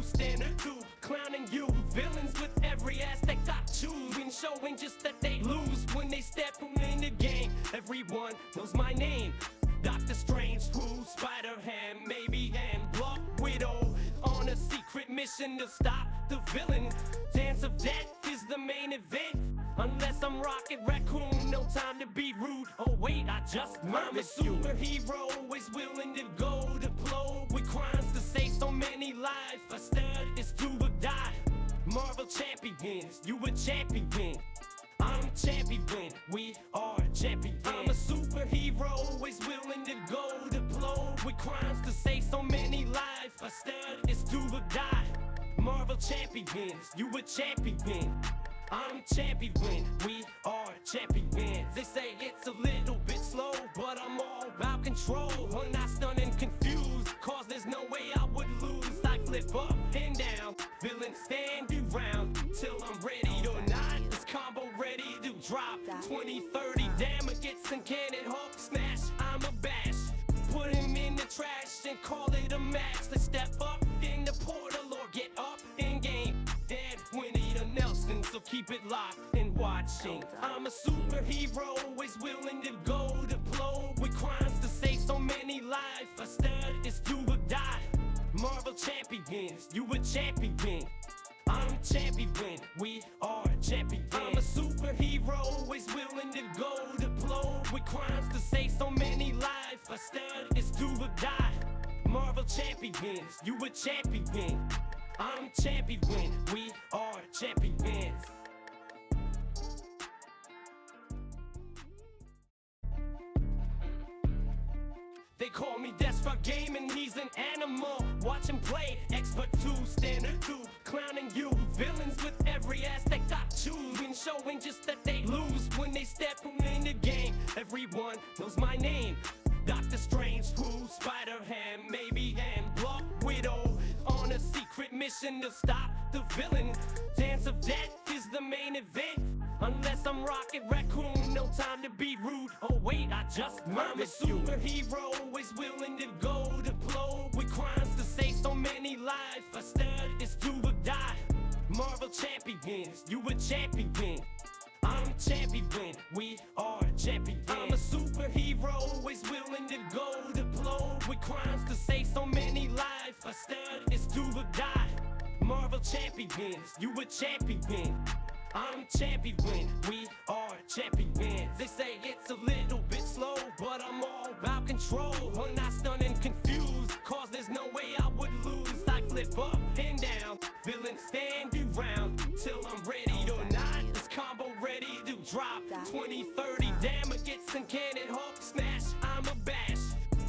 standard two, clowning you. Villains with every aspect I choose, and showing just that they lose when they step in the game. Everyone knows my name. Doctor Strange, who, Spider-Ham, maybe, and Black Widow, on a secret mission to stop the villain. Dance of Death is the main event. Unless I'm Rocket Raccoon, no time to be rude. Oh wait, I just murmured you. Superhero, always willing to go to blow with crimes to save so many lives. A stud is do or die. Marvel champions, you a champion. I'm champion, we are champions. I'm a superhero, always willing to go to blow with crimes to save so many lives. A stud is do or die. Marvel champions, you a champion. I'm champion, we are champions. They say it's a little bit slow, but I'm all about control. When I stun and confused, cause there's no way I would lose. I flip up and down, villains stand you round till I'm ready or not. This combo ready to drop 20, 30 damages and cannon Hulk smash. I'm a bash, put him in the trash and call it a match. Let's step up in the portal or get up in game. Dead Winnie the Nelson, so keep it locked and watching. I'm a superhero, always willing to go to blow with crimes to save so many lives. A stud is do or die. Marvel champions, you a champion. I'm champion, we are champions. I'm a superhero, always willing to go to blow with crimes to save so many lives. A stud is do or die. Marvel champions, you a champion. I'm champion, we are champions. They call me Desperate Gaming, he's an animal. Watch him play, expert 2, standard 2, clowning you. Villains with every aspect I choose, and showing just that they lose when they step in the game. Everyone knows my name. Doctor Strange, who, Spider-Ham, maybe, and Black Widow, on a secret mission to stop the villain. Dance of Death is the main event. Unless I'm Rocket Raccoon, no time to be rude. Oh wait, I just murmured you. Superhero, always willing to go to blow with crimes to save so many lives. A stud is do or die. Marvel champions, you a champion. I'm champion, we are champions. I'm a superhero, always willing to go to blow with crimes to save so many lives. A stud is do or die. Marvel champions, you a champion. I'm champion, we are champions. They say it's a little bit slow, but I'm all about control. When I stun and confused, cause there's no way I would lose. I flip up and down, villains stand you round till I'm ready or not. This combo ready to drop 20, 30 damages and cannon Hulk smash. I'm a bash,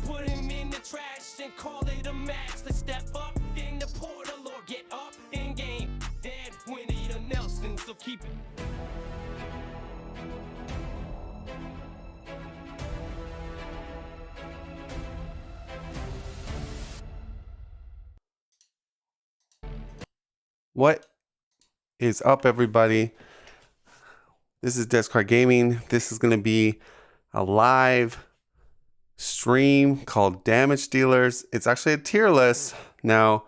put him in the trash and call it a match. Let's step up in the portal or get up in game. Dead Winnie the Nelson, so keep it. What is up, everybody? This is Descard Gaming. This is going to be a live stream called Damage Dealers. It's actually a tier list. Now,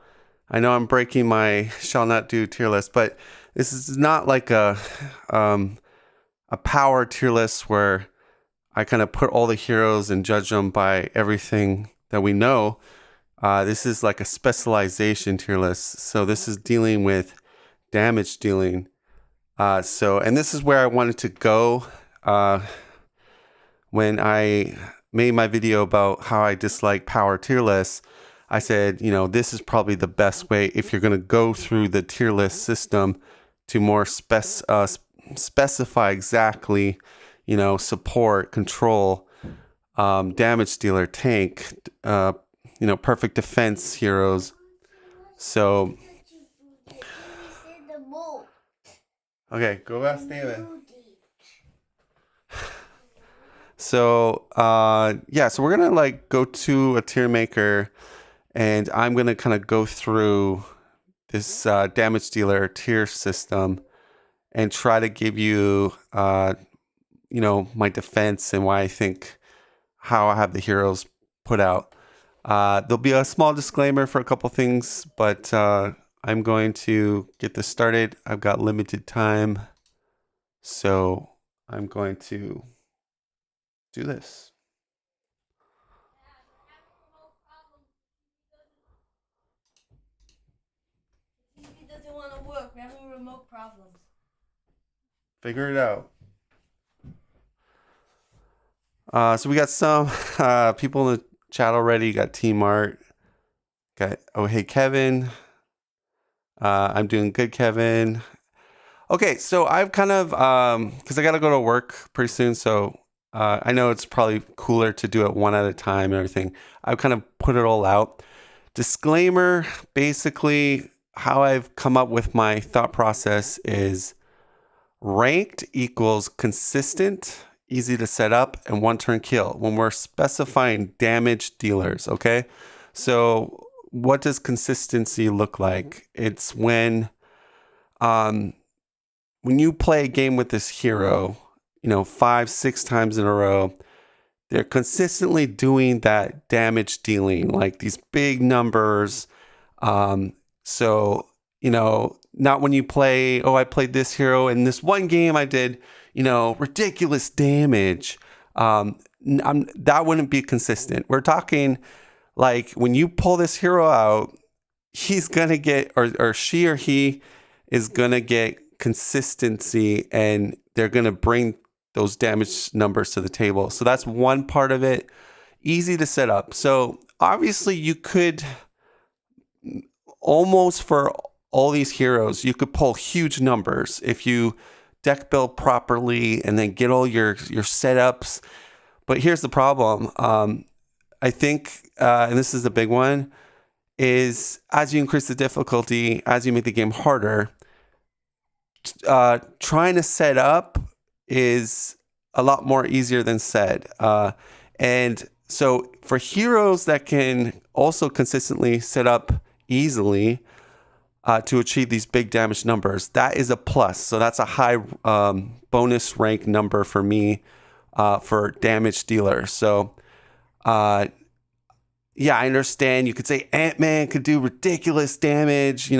I know I'm breaking my shall not do tier list, but this is not like a power tier list where I kind of put all the heroes and judge them by everything that we know. This is like a specialization tier list. So this is dealing with damage dealing. And this is where I wanted to go when I made my video about how I dislike power tier lists. I said, you know, this is probably the best way if you're going to go through the tier list system to more specify exactly, you know, support, control, damage dealer, tank, you know, perfect defense heroes. So, okay, go ask David. So, yeah, so we're going to like go to a tier maker and I'm going to kind of go through this damage dealer tier system and try to give you, you know, my defense and why I think how I have the heroes put out. There'll be a small disclaimer for a couple things, but I I'm going to get this started. I've got limited time, so I'm going to do this. TV doesn't want to work. We're having remote problems. Figure it out. So we got some people in the chat already. Got Team Art. Got hey Kevin. I'm doing good, Kevin. Okay, so I've kind of because I got to go to work pretty soon, so I know it's probably cooler to do it one at a time and everything. I've kind of put it all out. Disclaimer: basically, how I've come up with my thought process is ranked equals consistent, easy to set up, and one turn kill when we're specifying damage dealers, okay? So what does consistency look like? It's when you play a game with this hero, 5-6 times in a row, they're consistently doing that damage dealing, like these big numbers. So, not when you play, I played this hero in this one game, I did, ridiculous damage. That wouldn't be consistent. We're talking like when you pull this hero out, he's going to get, or she or he is going to get consistency, and they're going to bring those damage numbers to the table. So that's one part of it. Easy to set up. So obviously you could almost for all these heroes, you could pull huge numbers if you deck build properly and then get all your setups. But here's the problem. I think, and this is the big one, is as you increase the difficulty, as you make the game harder, trying to set up is a lot more easier than said. And so for heroes that can also consistently set up easily to achieve these big damage numbers, that is a plus. So that's a high bonus rank number for me for damage dealer. So yeah, I understand. You could say Ant-Man could do ridiculous damage,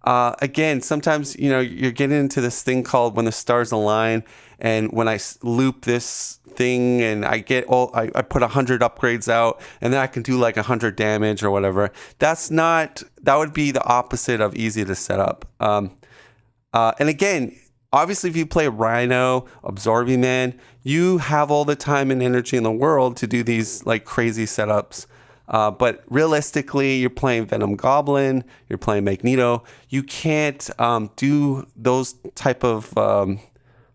again, sometimes, you're getting into this thing called when the stars align. And when I loop this thing and I put 100 upgrades out and then I can do like 100 damage or whatever. That would be the opposite of easy to set up. And again, obviously if you play Rhino, Absorbing Man, you have all the time and energy in the world to do these like crazy setups. But realistically, you're playing Venom Goblin, you're playing Magneto. You can't do those type of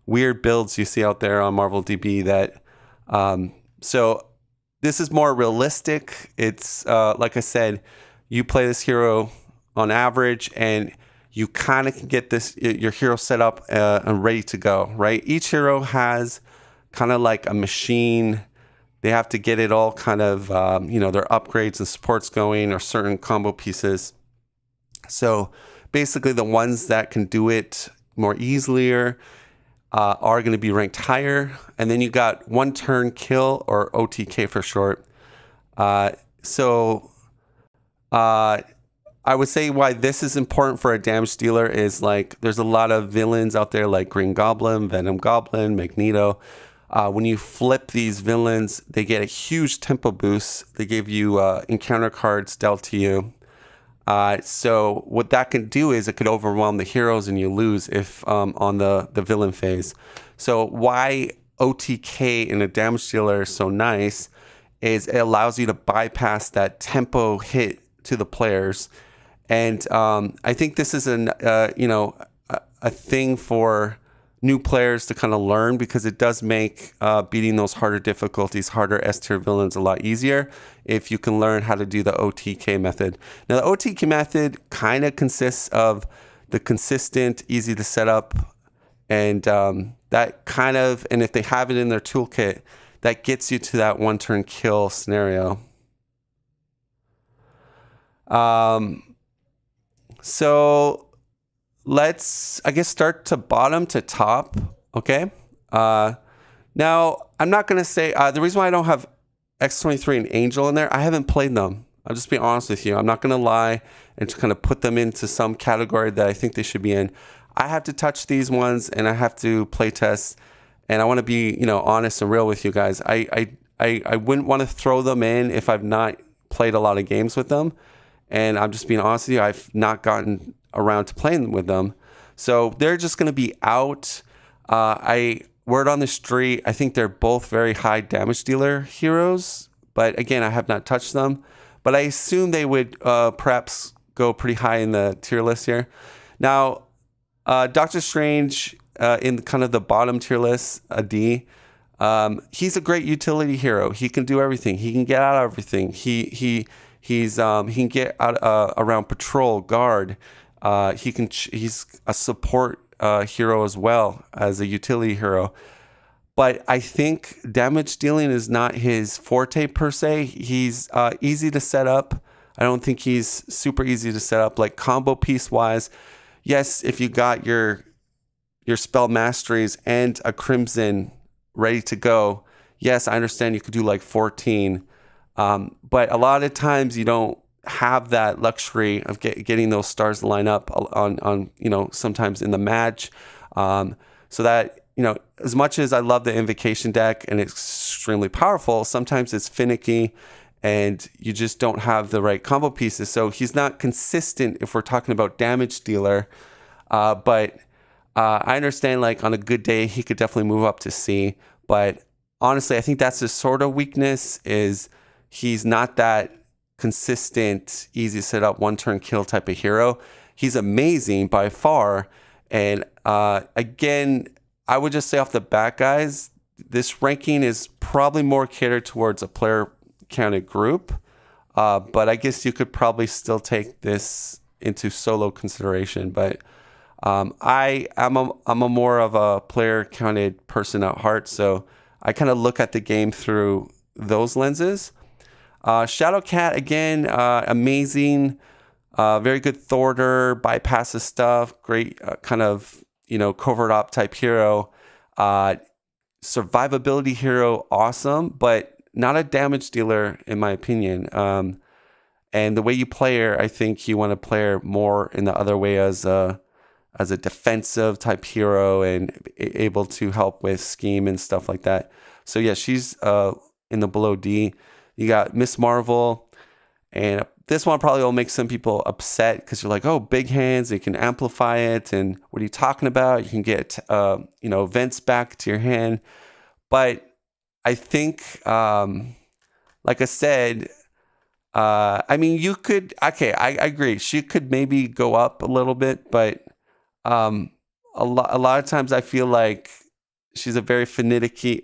weird builds you see out there on Marvel DB. So this is more realistic. It's like I said, you play this hero on average, and you kind of can get your hero set up and ready to go. Right? Each hero has kind of like a machine. They have to get it all kind of, their upgrades and supports going, or certain combo pieces. So basically the ones that can do it more easily are going to be ranked higher. And then you got one turn kill, or OTK for short. So I would say why this is important for a damage dealer is like there's a lot of villains out there like Green Goblin, Venom Goblin, Magneto. When you flip these villains, they get a huge tempo boost. They give you encounter cards dealt to you. So what that can do is it could overwhelm the heroes and you lose if on the villain phase. So why OTK in a damage dealer is so nice is it allows you to bypass that tempo hit to the players. And I think this is a thing for new players to kind of learn, because it does make beating those harder difficulties, harder S tier villains a lot easier if you can learn how to do the OTK method. Now, the OTK method kind of consists of the consistent, easy to set up, and that kind of, and if they have it in their toolkit, that gets you to that one turn kill scenario. So let's, I guess, start to bottom to top. Okay. Now, I'm not going to say the reason why I don't have X23 and Angel in there, I haven't played them. I'll just be honest with you. I'm not going to lie and just kind of put them into some category that I think they should be in. I have to touch these ones and I have to play test. And I want to be, honest and real with you guys. I wouldn't want to throw them in if I've not played a lot of games with them. And I'm just being honest with you. I've not gotten around to playing with them. So they're just going to be out. Word on the street, I think they're both very high damage dealer heroes. But again, I have not touched them. But I assume they would perhaps go pretty high in the tier list here. Now, Doctor Strange in kind of the bottom tier list, a D. He's a great utility hero. He can do everything. He can get out of everything. He can get out around patrol, guard. He's a support hero as well as a utility hero. But I think damage dealing is not his forte per se. He's easy to set up. I don't think he's super easy to set up. Like combo piece wise, yes, if you got your spell masteries and a crimson ready to go, yes, I understand you could do like 14. But a lot of times you don't have that luxury of getting those stars to line up on sometimes in the match. So that, as much as I love the invocation deck and it's extremely powerful, sometimes it's finicky and you just don't have the right combo pieces. So he's not consistent if we're talking about damage dealer. But I understand, like, on a good day, he could definitely move up to C. But honestly, I think that's his sort of weakness, is he's not that consistent, easy to set up, one-turn kill type of hero. He's amazing by far. And again, I would just say off the bat, guys, this ranking is probably more catered towards a player-counted group. But I guess you could probably still take this into solo consideration. But I'm a more of a player counted person at heart, so I kind of look at the game through those lenses. Shadowcat, again, amazing, very good thwarter, bypasses stuff, great kind of covert op type hero, survivability hero, awesome, but not a damage dealer in my opinion. And the way you play her, I think you want to play her more in the other way as a defensive type hero and able to help with scheme and stuff like that. So yeah, she's in the below D. You got Miss Marvel, and this one probably will make some people upset because you're like, oh, big hands, you can amplify it, and what are you talking about? You can get events back to your hand. But I think, like I said, you could, okay, I agree. She could maybe go up a little bit, but a lot of times I feel like she's a very finicky.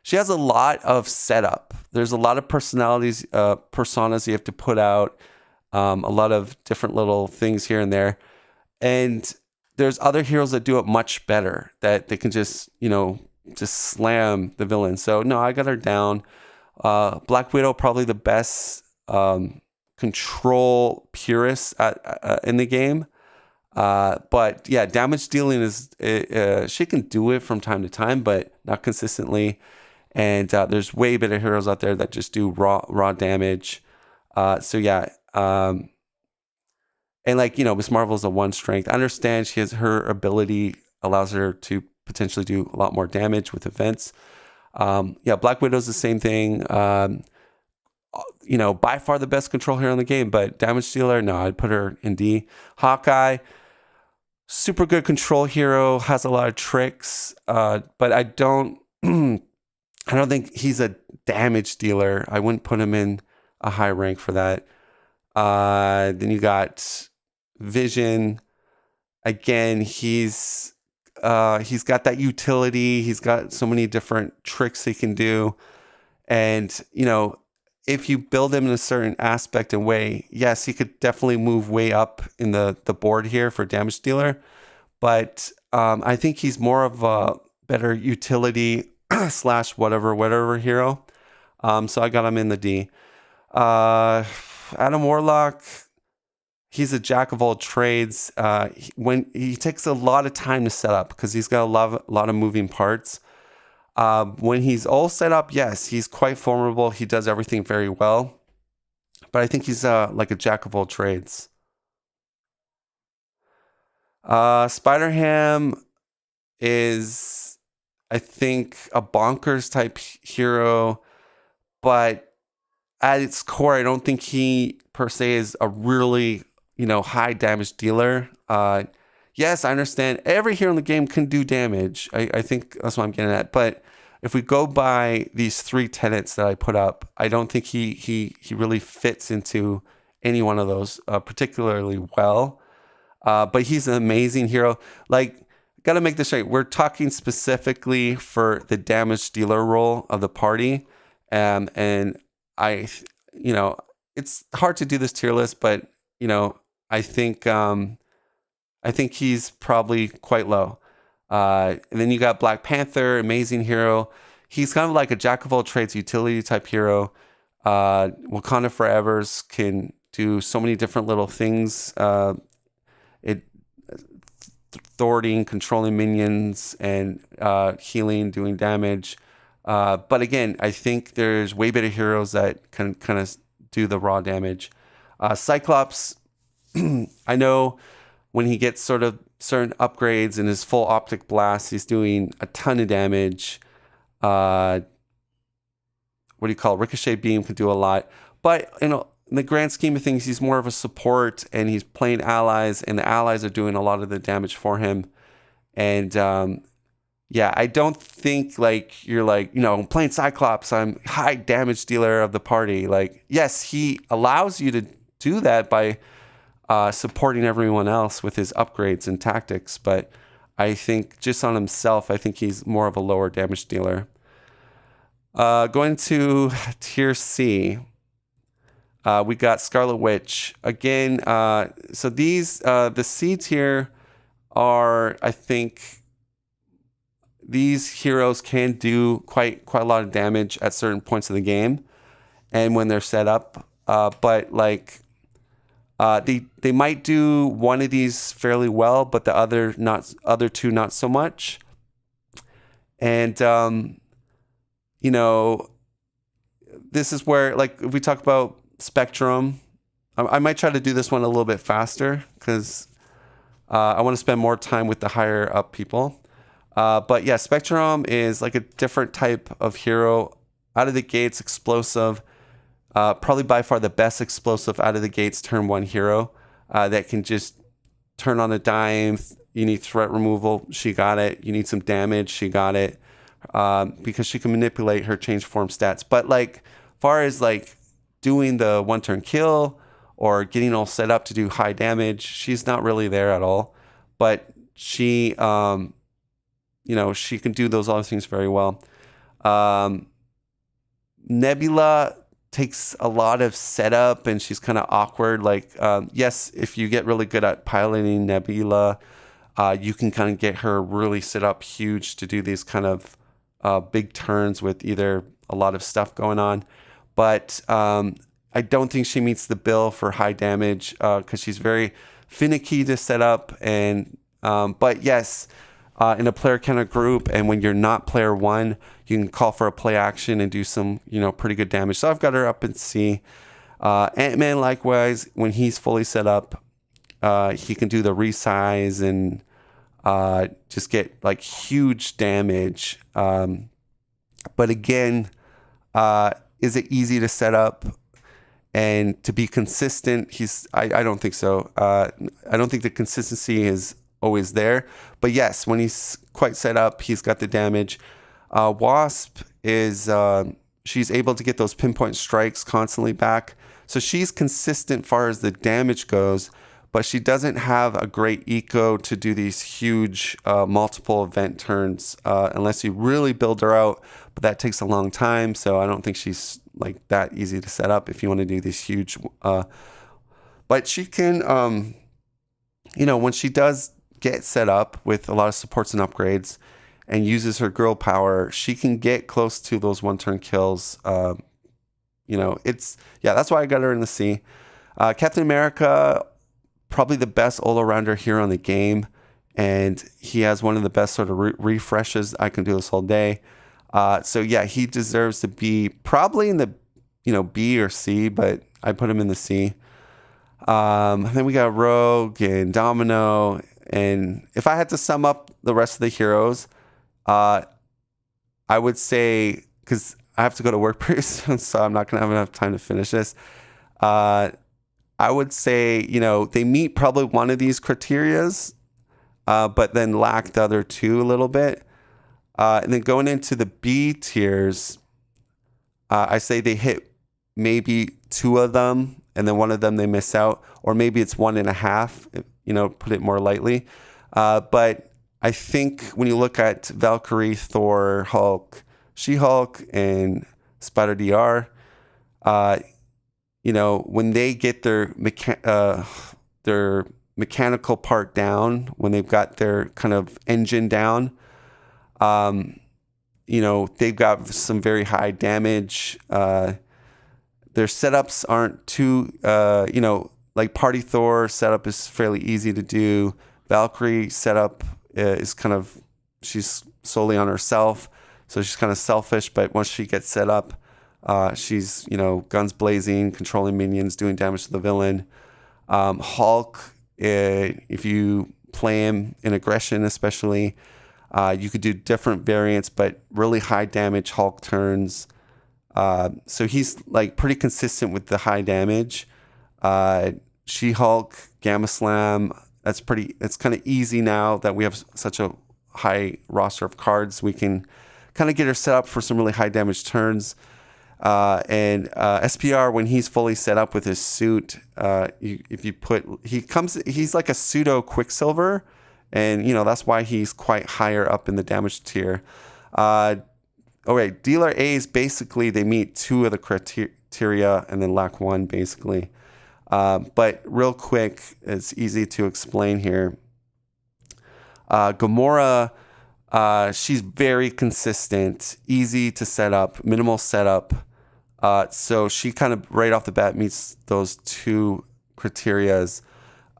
She has a lot of setup. There's a lot of personas you have to put out, a lot of different little things here and there. And there's other heroes that do it much better, that they can just slam the villain. So no, I got her down. Black Widow, probably the best control purist in the game. But yeah, damage dealing is, she can do it from time to time, but not consistently. And there's way better heroes out there that just do raw damage. So yeah, and Miss Marvel's a one strength. I understand she has, her ability allows her to potentially do a lot more damage with events. Black Widow's the same thing. By far the best control hero in the game, but damage dealer, no, I'd put her in D. Hawkeye, super good control hero, has a lot of tricks, but I don't think he's a damage dealer. I wouldn't put him in a high rank for that. Then you got Vision. Again, he's got that utility. He's got so many different tricks he can do. And, if you build him in a certain aspect and way, yes, he could definitely move way up in the board here for damage dealer. But I think he's more of a better utility / whatever hero. So I got him in the D. Adam Warlock, he's a jack of all trades. When he takes a lot of time to set up because he's got a lot of moving parts. When he's all set up, yes, he's quite formidable. He does everything very well. But I think he's like a jack of all trades. Spider-Ham is, I think, a bonkers type hero, but at its core, I don't think he per se is a really, high damage dealer. Yes, I understand every hero in the game can do damage. I think that's what I'm getting at. But if we go by these 3 tenets that I put up, I don't think he really fits into any one of those particularly well. But he's an amazing hero. Like, got to make this straight. We're talking specifically for the damage dealer role of the party. And it's hard to do this tier list, but, I think he's probably quite low. And then you got Black Panther, amazing hero. He's kind of like a jack of all trades utility type hero. Wakanda Forever's can do so many different little things. Thwarting, controlling minions, and healing, doing damage. But again, I think there's way better heroes that can kind of do the raw damage. Cyclops, I know when he gets sort of certain upgrades in his full optic blast, he's doing a ton of damage. Ricochet beam can do a lot. But, in the grand scheme of things, he's more of a support, and he's playing allies, and the allies are doing a lot of the damage for him. And, I don't think, you're playing Cyclops, I'm high damage dealer of the party. Yes, he allows you to do that by supporting everyone else with his upgrades and tactics, but I think just on himself, I think he's more of a lower damage dealer. Going to tier C, we got Scarlet Witch. Again, so these, the C tier are, I think, these heroes can do quite a lot of damage at certain points of the game and when they're set up. But they might do one of these fairly well, but the other two not so much. And this is where, if we talk about Spectrum, I might try to do this one a little bit faster because I want to spend more time with the higher up people. But yeah, Spectrum is like a different type of hero. Out of the gates, explosive. Probably by far the best explosive out of the gates turn 1 hero that can just turn on a dime. You need threat removal, she got it. You need some damage, she got it. Because she can manipulate her change form stats. But far as doing the 1-turn kill or getting all set up to do high damage, she's not really there at all. But she, she can do those other things very well. Nebula takes a lot of setup and she's kind of awkward. Yes, if you get really good at piloting Nebula, you can kind of get her really set up huge to do these kind of big turns with either a lot of stuff going on. But I don't think she meets the bill for high damage because she's very finicky to set up. And but yes, in a player counter group, and when you're not player 1, you can call for a play action and do some pretty good damage. So I've got her up in C. Ant-Man, likewise, when he's fully set up, he can do the resize and just get huge damage. But again, is it easy to set up and to be consistent? I don't think so. I don't think the consistency is always there. But yes, when he's quite set up, he's got the damage. Wasp is she's able to get those pinpoint strikes constantly back. So she's consistent far as the damage goes, but she doesn't have a great eco to do these huge multiple event turns unless you really build her out. But that takes a long time, so I don't think she's that easy to set up if you want to do these huge. But she can, when she does get set up with a lot of supports and upgrades and uses her girl power, she can get close to those 1-turn kills. That's why I got her in the C. Captain America, probably the best all-arounder hero in the game, and he has one of the best sort of refreshes I can do this whole day. So yeah, he deserves to be probably in the B or C, but I put him in the C. Then we got Rogue and Domino, and if I had to sum up the rest of the heroes, I would say, because I have to go to work pretty soon, so I'm not gonna have enough time to finish this. I would say, they meet probably one of these criterias, but then lack the other two a little bit. And then going into the B tiers, I say they hit maybe two of them, and then one of them they miss out, or maybe it's 1.5, put it more lightly. But I think when you look at Valkyrie, Thor, Hulk, She-Hulk, and Spider DR, when they get their mechanical part down, when they've got their kind of engine down, they've got some very high damage. Their setups aren't too, like Party Thor setup is fairly easy to do. Valkyrie setup is she's solely on herself, so she's kind of selfish, but once she gets set up, she's, guns blazing, controlling minions, doing damage to the villain. Hulk, if you play him in aggression especially, you could do different variants, but really high damage Hulk turns. So he's like pretty consistent with the high damage. She-Hulk, Gamma Slam, it's kind of easy now that we have such a high roster of cards. We can kind of get her set up for some really high damage turns. And SPR, when he's fully set up with his suit, he's like a pseudo Quicksilver, and that's why he's quite higher up in the damage tier. Dealer A's basically they meet two of the criteria and then lack one basically. But real quick, it's easy to explain here. Gamora, she's very consistent, easy to set up, minimal setup. So she kind of right off the bat meets those two criterias.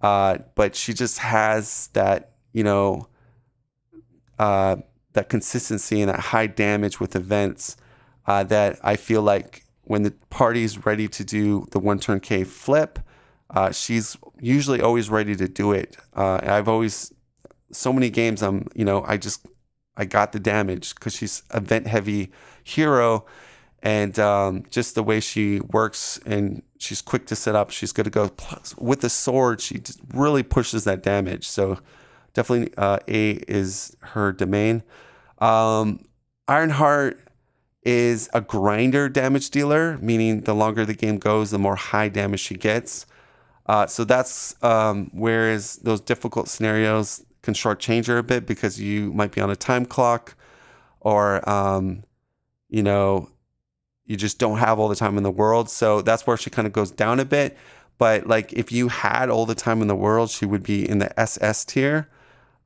But she just has that, that consistency and that high damage with events that I feel like when the party's ready to do the one turn K flip, she's usually always ready to do it. So many games I got the damage because she's event heavy hero, and just the way she works, and she's quick to set up, she's good to go. Plus, with the sword, she just really pushes that damage. So definitely A is her domain. Ironheart is a grinder damage dealer, meaning the longer the game goes, the more high damage she gets. So that's whereas those difficult scenarios can shortchange her a bit because you might be on a time clock, or you just don't have all the time in the world. So that's where she kind of goes down a bit. But like if you had all the time in the world, she would be in the SS tier,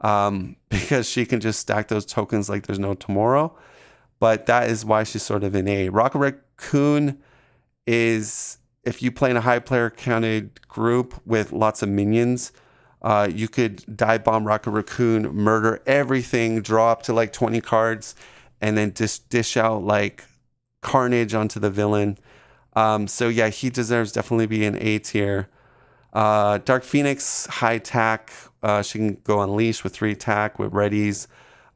because she can just stack those tokens like there's no tomorrow. But that is why she's sort of in A. Rocket Raccoon is, if you play in a high player counted group with lots of minions, you could dive bomb Rocket Raccoon, murder everything, draw up to like 20 cards, and then just dish out like carnage onto the villain. So yeah, he deserves definitely be an A tier. Dark Phoenix, high attack. She can go Unleash with 3 attack with readies.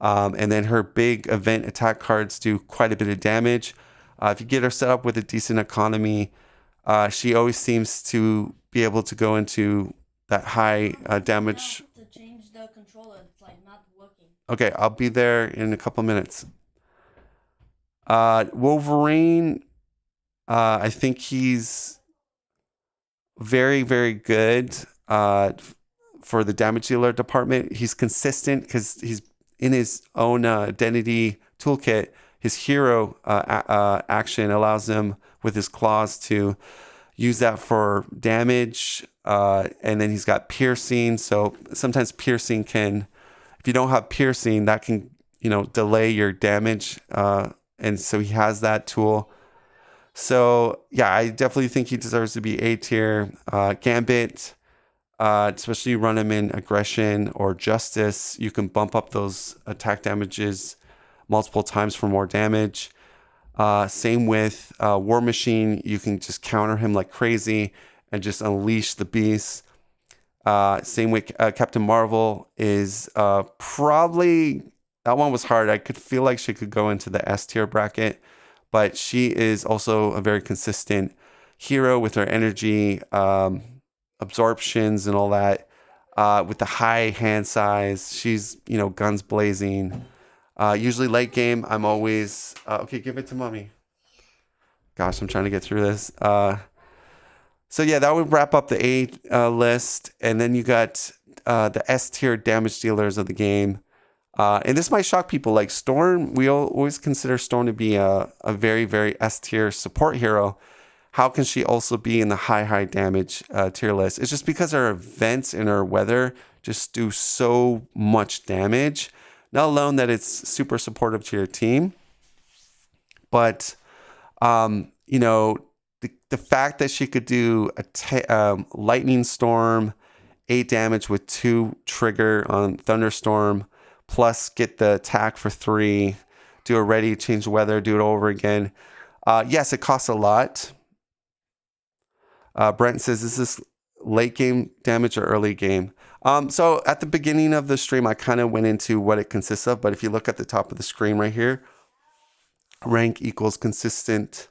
And then her big event attack cards do quite a bit of damage. If you get her set up with a decent economy, she always seems to be able to go into that high damage. To change the controller, it's like not working. Okay, I'll be there in a couple minutes. Wolverine, I think he's very, very good for the damage dealer department. He's consistent because he's in his own identity toolkit. His hero action allows him with his claws to use that for damage, and then he's got piercing. So sometimes piercing can, if you don't have piercing, that can delay your damage, and so he has that tool. So yeah, I definitely think he deserves to be A tier. Gambit, especially run him in aggression or justice, you can bump up those attack damages multiple times for more damage. Same with War Machine. You can just counter him like crazy and just unleash the beast. Same with Captain Marvel is probably, that one was hard. I could feel like she could go into the S tier bracket, but she is also a very consistent hero with her energy, absorptions and all that. With the high hand size, she's, guns blazing. Usually late game, I'm always, okay, give it to mommy. Gosh, I'm trying to get through this. So yeah, that would wrap up the A list. And then you got the S tier damage dealers of the game. And this might shock people. Like Storm, we always consider Storm to be a very, very S tier support hero. How can she also be in the high damage tier list? It's just because her events and her weather just do so much damage. Not alone that it's super supportive to your team, but, the fact that she could do a lightning storm, 8 damage with 2 trigger on thunderstorm, plus get the attack for 3, do a ready, change the weather, do it over again. Yes, it costs a lot. Brent says, is this late game damage or early game? So at the beginning of the stream, I kind of went into what it consists of, but if you look at the top of the screen right here, rank equals consistent,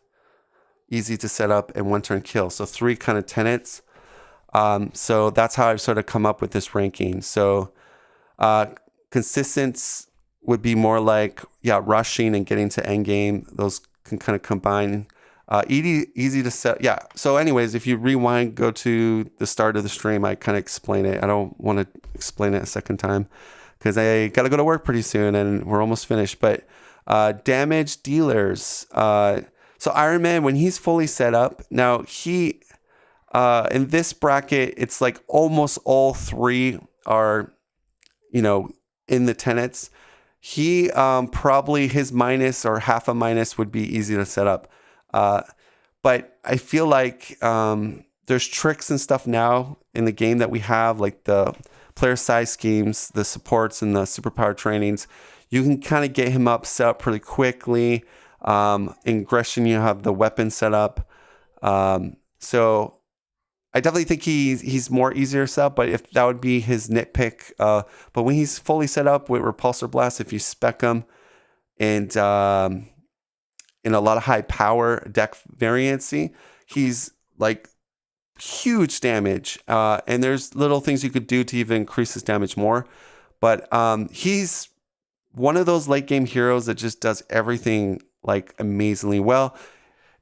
easy to set up, and 1 turn kill. So 3 kind of tenets. So that's how I've sort of come up with this ranking. So consistent would be more like, rushing and getting to end game. Those can kind of combine. Easy to set. Yeah. So anyways, if you rewind, go to the start of the stream, I kind of explain it. I don't want to explain it a second time because I got to go to work pretty soon and we're almost finished. But damage dealers. So Iron Man, when he's fully set up, now he, in this bracket, it's like almost all 3 are, in the tenets. He probably his minus or half a minus would be easy to set up. But I feel like there's tricks and stuff now in the game that we have, like the player size schemes, the supports, and the superpower trainings. You can kind of get him up, set up pretty quickly. In Gresham, you have the weapon set up. So I definitely think he's more easier set up, but if that would be his nitpick. But when he's fully set up with Repulsor Blast, if you spec him and in a lot of high power deck variancy, he's like huge damage. And there's little things you could do to even increase his damage more. But he's one of those late game heroes that just does everything like amazingly well.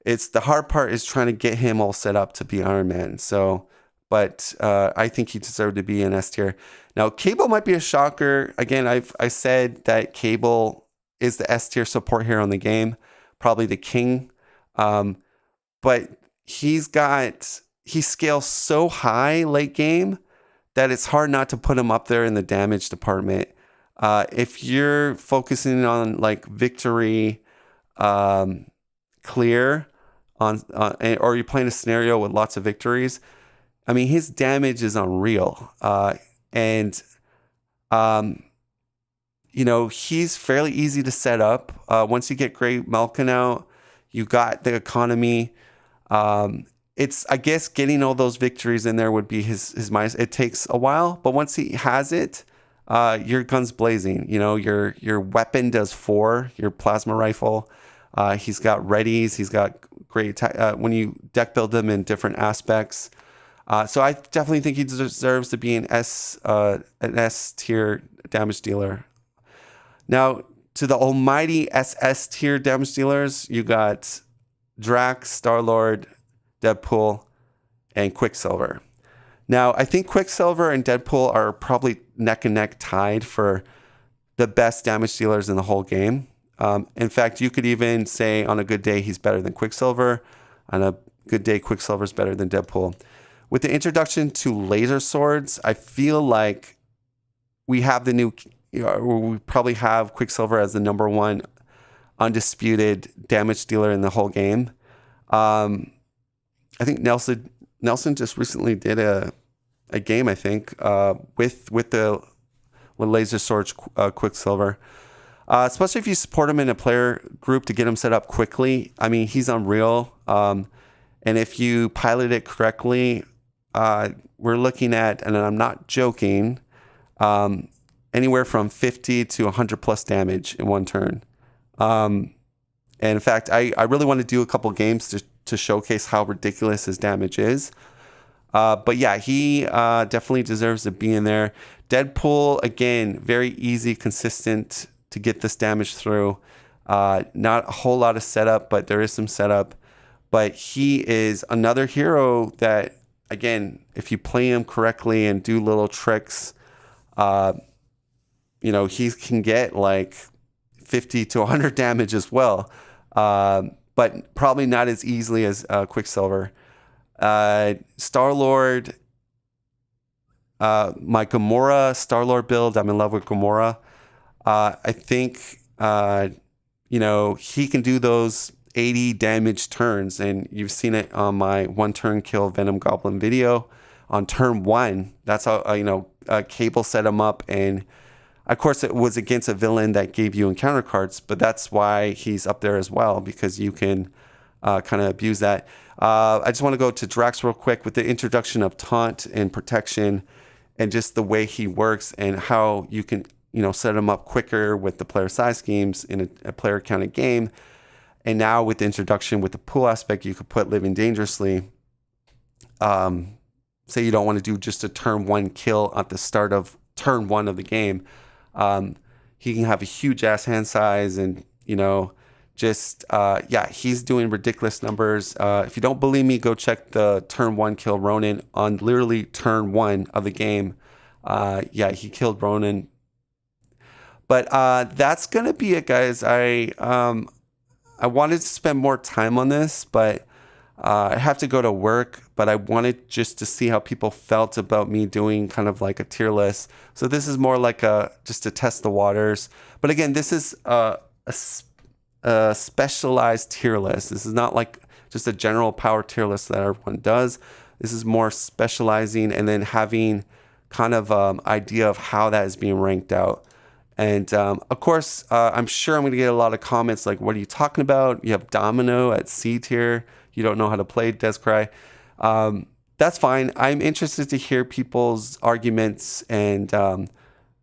It's the hard part is trying to get him all set up to be Iron Man. So, but I think he deserved to be in S tier. Now, Cable might be a shocker. Again, I said that Cable is the S tier support hero in the game, probably the king. But he scales so high late game that it's hard not to put him up there in the damage department. If you're focusing on like victory, clear or you're playing a scenario with lots of victories, I mean, his damage is unreal. He's fairly easy to set up. Once you get Great Malkin out, you got the economy. It's, I guess, getting all those victories in there would be his minus. It takes a while, but once he has it, your gun's blazing. Your weapon does 4, your plasma rifle. He's got readies. He's got great attack when you deck build him in different aspects. So I definitely think he deserves to be an S tier damage dealer. Now, to the almighty SS tier damage dealers, you got Drax, Star-Lord, Deadpool, and Quicksilver. Now, I think Quicksilver and Deadpool are probably neck and neck tied for the best damage dealers in the whole game. In fact, you could even say on a good day, he's better than Quicksilver. On a good day, Quicksilver's better than Deadpool. With the introduction to laser swords, I feel like we have the new, we probably have Quicksilver as the number 1 undisputed damage dealer in the whole game. I think Nelson just recently did a game, I think, with laser swords Quicksilver. especially if you support him in a player group to get him set up quickly. I mean, he's unreal. And if you pilot it correctly, we're looking at, and I'm not joking, anywhere from 50 to 100 plus damage in one turn. And in fact, I really want to do a couple games to showcase how ridiculous his damage is. But yeah, he definitely deserves to be in there. Deadpool, again, very easy, consistent to get this damage through. Not a whole lot of setup, but there is some setup. But he is another hero that, again, if you play him correctly and do little tricks, he can get like 50 to 100 damage as well. But probably not as easily as Quicksilver. Star-Lord, my Gamora Star-Lord build, I'm in love with Gamora. I think, he can do those 80 damage turns, and you've seen it on my 1-turn kill Venom Goblin video. On turn 1, that's how, Cable set him up, and of course it was against a villain that gave you encounter cards, but that's why he's up there as well, because you can kind of abuse that. I just want to go to Drax real quick with the introduction of taunt and protection and just the way he works and how you can, set him up quicker with the player size schemes in a player counted game. And now with the introduction with the pool aspect, you could put Living Dangerously. Say you don't want to do just a turn 1 kill at the start of turn 1 of the game. He can have a huge ass hand size and, he's doing ridiculous numbers. If you don't believe me, go check the turn 1 kill Ronin on literally turn 1 of the game. He killed Ronin. But that's going to be it, guys. I wanted to spend more time on this, but I have to go to work. But I wanted just to see how people felt about me doing kind of like a tier list. So this is more like just to test the waters. But again, this is a specialized tier list. This is not like just a general power tier list that everyone does. This is more specializing and then having kind of idea of how that is being ranked out. And of course, I'm sure I'm going to get a lot of comments like, what are you talking about? You have Domino at C tier. You don't know how to play Descry. That's fine. I'm interested to hear people's arguments and,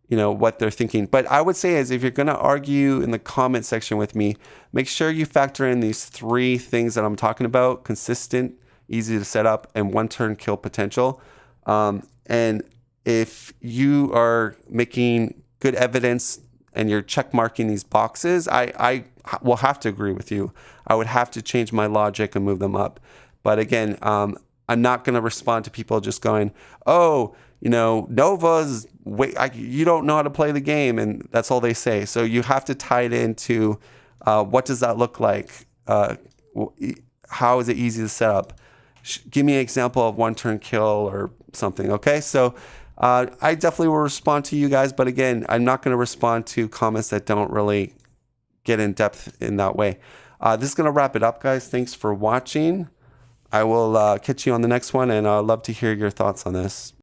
what they're thinking. But I would say is if you're going to argue in the comment section with me, make sure you factor in these 3 things that I'm talking about: consistent, easy to set up, and 1-turn kill potential. And if you are making good evidence and you're check marking these boxes, I will have to agree with you. I would have to change my logic and move them up. But again, I'm not going to respond to people just going, oh, Nova's, you don't know how to play the game. And that's all they say. So you have to tie it into what does that look like? How is it easy to set up? Give me an example of 1-turn kill or something. Okay. So I definitely will respond to you guys, but again, I'm not going to respond to comments that don't really get in depth in that way. This is going to wrap it up, guys. Thanks for watching. I will catch you on the next one, and I'd love to hear your thoughts on this.